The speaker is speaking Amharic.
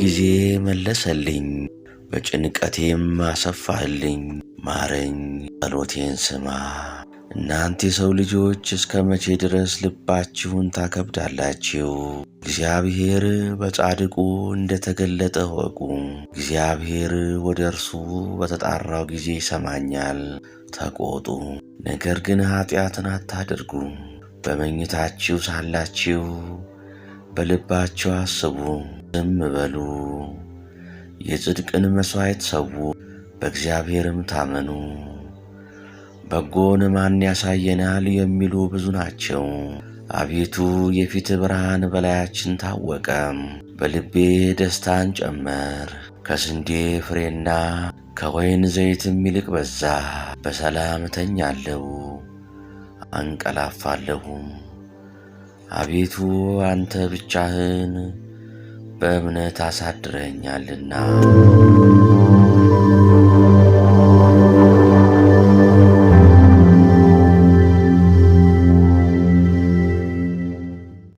ጊዜ መለሰልኝ፣ በጭንቀቴም አሰፋህልኝ። ማረኝ፣ ጸሎቴን ስማ። እናንተ የሰው ልጆች እስከ መቼ ድረስ ልባችሁን ታከብዳላችሁ? እግዚአብሔር በጻድቁ እንደተገለጠ ወቁ። እግዚአብሔር ወደ እርሱ በተጣራው ጊዜ ይሰማኛል። ተቆጡ፣ ነገር ግን ኃጢአትን አታድርጉ። በመኝታችሁ ሳላችሁ በልባችሁ አስቡ፣ ዝም በሉ። የጽድቅን መሥዋዕት ሰዉ፣ በእግዚአብሔርም ታመኑ። በጎን ማን ያሳየናል የሚሉ ብዙ ናቸው። አቤቱ የፊት ብርሃን በላያችን ታወቀ። በልቤ ደስታን ጨመር፣ ከስንዴ ፍሬና ከወይን ዘይትም ይልቅ በዛ። በሰላም እተኛለሁ አንቀላፋለሁም። አቤቱ አንተ ብቻህን በእምነት አሳድረኛልና።